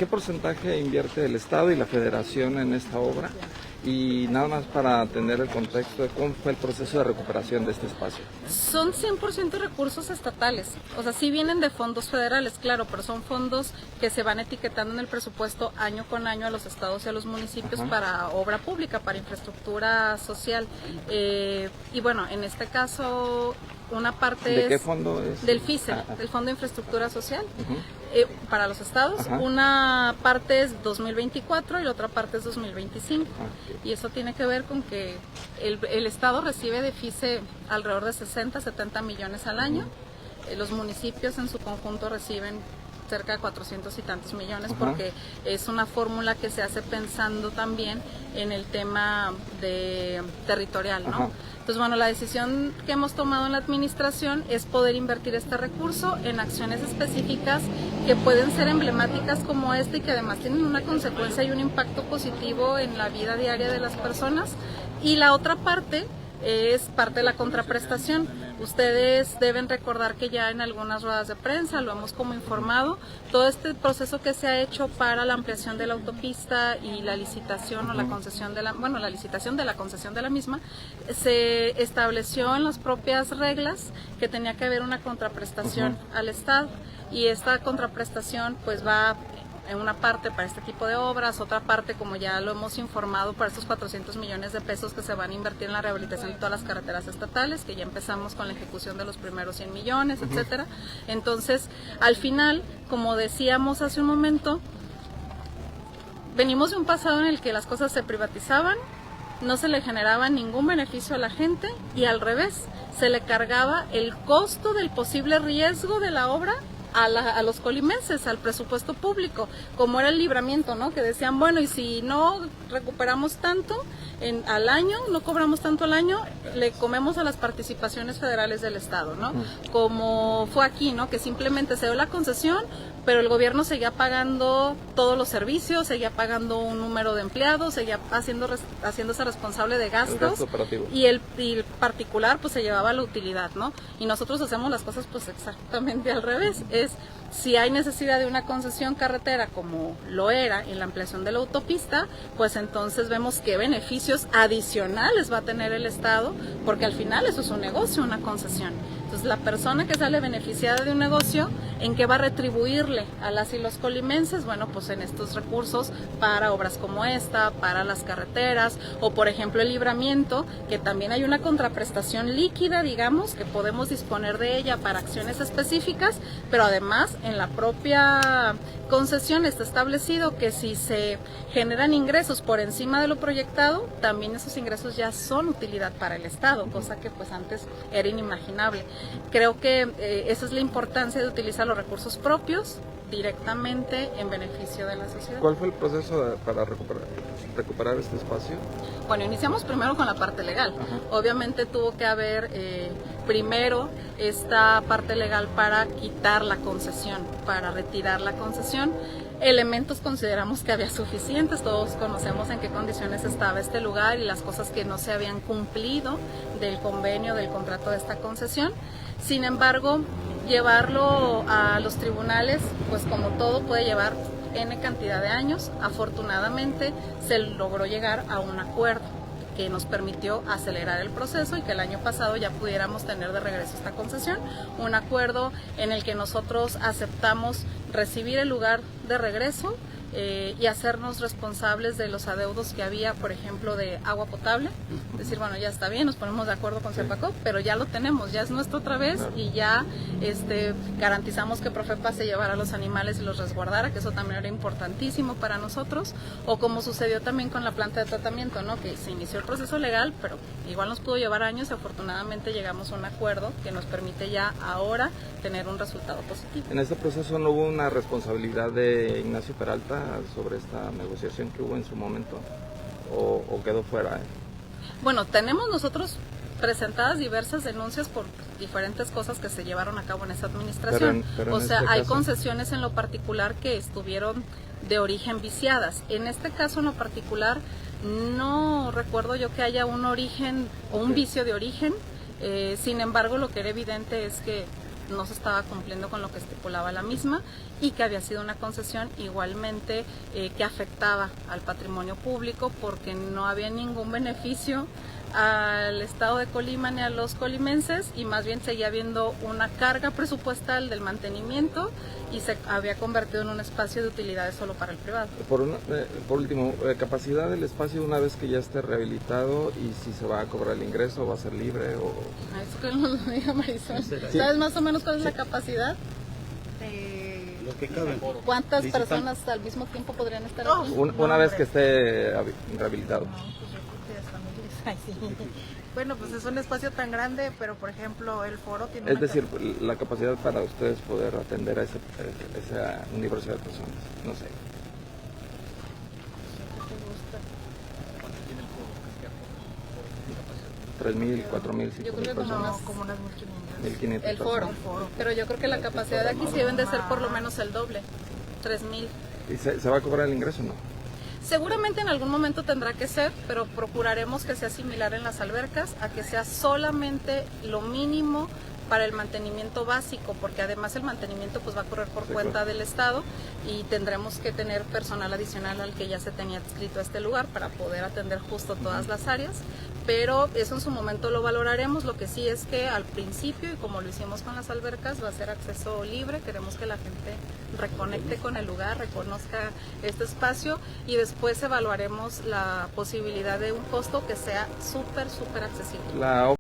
¿Qué porcentaje invierte el Estado y la Federación en esta obra? Y nada más para tener el contexto de cómo fue el proceso de recuperación de este espacio. Son 100% recursos estatales, o sea, sí vienen de fondos federales, claro, pero son fondos que se van etiquetando en el presupuesto año con año a los estados y a los municipios para obra pública, para infraestructura social. Y bueno, en este caso, una parte ¿De qué fondo es? Del FISE, del Fondo de Infraestructura Social. Para los estados, una parte es 2024 y la otra parte es 2025. Y eso tiene que ver con que el estado recibe de FISE alrededor de 60, 70 millones al año. Los municipios en su conjunto reciben cerca de 400 y tantos millones, porque es una fórmula que se hace pensando también en el tema de territorial, ¿no? Entonces, bueno, la decisión que hemos tomado en la administración es poder invertir este recurso en acciones específicas que pueden ser emblemáticas como esta y que además tienen una consecuencia y un impacto positivo en la vida diaria de las personas. Y la otra parte es parte de la contraprestación. Ustedes deben recordar que ya en algunas ruedas de prensa lo hemos como informado, todo este proceso que se ha hecho para la ampliación de la autopista y la licitación o la concesión de la licitación de la concesión de la misma, se estableció en las propias reglas que tenía que haber una contraprestación al Estado, y esta contraprestación pues va en una parte para este tipo de obras, otra parte, como ya lo hemos informado, para estos 400 millones de pesos que se van a invertir en la rehabilitación de todas las carreteras estatales, que ya empezamos con la ejecución de los primeros 100 millones, etcétera. Entonces, al final, como decíamos hace un momento, venimos de un pasado en el que las cosas se privatizaban, no se le generaba ningún beneficio a la gente y al revés, se le cargaba el costo del posible riesgo de la obra a los colimenses, al presupuesto público, como era el libramiento, ¿no? Que decían, bueno, y si no recuperamos tanto al año, no cobramos tanto al año, le comemos a las participaciones federales del Estado, ¿no? Como fue aquí, ¿no? Que simplemente se dio la concesión, pero el gobierno seguía pagando todos los servicios, seguía pagando un número de empleados, seguía haciéndose responsable de gastos, y el particular pues se llevaba la utilidad, ¿no? Y nosotros hacemos las cosas pues exactamente al revés. Si hay necesidad de una concesión carretera como lo era en la ampliación de la autopista, pues entonces vemos qué beneficios adicionales va a tener el Estado, porque al final eso es un negocio, una concesión. Entonces la persona que sale beneficiada de un negocio, ¿en qué va a retribuirle a las y los colimenses? Bueno, pues en estos recursos para obras como esta, para las carreteras, o por ejemplo el libramiento, que también hay una contraprestación líquida, digamos, que podemos disponer de ella para acciones específicas, pero además en la propia concesión está establecido que si se generan ingresos por encima de lo proyectado, también esos ingresos ya son utilidad para el Estado, cosa que pues antes era inimaginable. Creo que esa es la importancia de utilizar los recursos propios directamente en beneficio de la sociedad. ¿Cuál fue el proceso para recuperar este espacio? Bueno, iniciamos primero con la parte legal. Obviamente tuvo que haber primero esta parte legal para quitar la concesión, para retirar la concesión. Elementos consideramos que había suficientes, todos conocemos en qué condiciones estaba este lugar y las cosas que no se habían cumplido del convenio, del contrato de esta concesión. Sin embargo, llevarlo a los tribunales, pues como todo puede llevar N cantidad de años. Afortunadamente se logró llegar a un acuerdo que nos permitió acelerar el proceso y que el año pasado ya pudiéramos tener de regreso esta concesión, un acuerdo en el que nosotros aceptamos recibir el lugar de regreso y hacernos responsables de los adeudos que había, por ejemplo, de agua potable. Decir, bueno, ya está bien, nos ponemos de acuerdo con Cepacop, pero ya lo tenemos, ya es nuestro otra vez, y ya garantizamos que Profepa se llevara a los animales y los resguardara, que eso también era importantísimo para nosotros, o como sucedió también con la planta de tratamiento, ¿no? Que se inició el proceso legal, pero igual nos pudo llevar años y afortunadamente llegamos a un acuerdo que nos permite ya ahora tener un resultado positivo. En este proceso no hubo una responsabilidad de Ignacio Peralta sobre esta negociación que hubo en su momento, o quedó fuera. Bueno, tenemos nosotros presentadas diversas denuncias por diferentes cosas que se llevaron a cabo en esa administración. Pero o sea, hay concesiones en lo particular que estuvieron de origen viciadas. En este caso en lo particular no recuerdo yo que haya un origen o un vicio de origen. Sin embargo, lo que era evidente es que no se estaba cumpliendo con lo que estipulaba la misma y que había sido una concesión igualmente que afectaba al patrimonio público porque no había ningún beneficio al estado de Colima ni a los colimenses y más bien seguía habiendo una carga presupuestal del mantenimiento y se había convertido en un espacio de utilidades solo para el privado. Por último, capacidad del espacio una vez que ya esté rehabilitado y si se va a cobrar el ingreso, va a ser libre o... Eso que nos lo diga Marisol. Sí. ¿Sabes más o menos cuál es la capacidad? Lo que cabe. ¿Cuántas personas al mismo tiempo podrían estar aquí? Una vez que esté rehabilitado. Ay, sí. Bueno, pues es un espacio tan grande, pero por ejemplo el foro tiene... Es decir, la capacidad para ustedes poder atender a ese universo de personas, no sé. ¿Qué te gusta? 3.000, 4.000, 5.000 Yo creo que personas. como unas 1.500. 1.500 El foro. personas. Pero yo creo que la capacidad de aquí sí deben de ser por lo menos el doble, 3,000. ¿Y se va a cobrar el ingreso o no? Seguramente en algún momento tendrá que ser, pero procuraremos que sea similar en las albercas, a que sea solamente lo mínimo para el mantenimiento básico, porque además el mantenimiento pues va a correr por cuenta del Estado y tendremos que tener personal adicional al que ya se tenía adscrito a este lugar para poder atender justo todas las áreas, pero eso en su momento lo valoraremos. Lo que sí es que al principio, y como lo hicimos con las albercas, va a ser acceso libre. Queremos que la gente reconecte con el lugar, reconozca este espacio y después evaluaremos la posibilidad de un costo que sea súper accesible.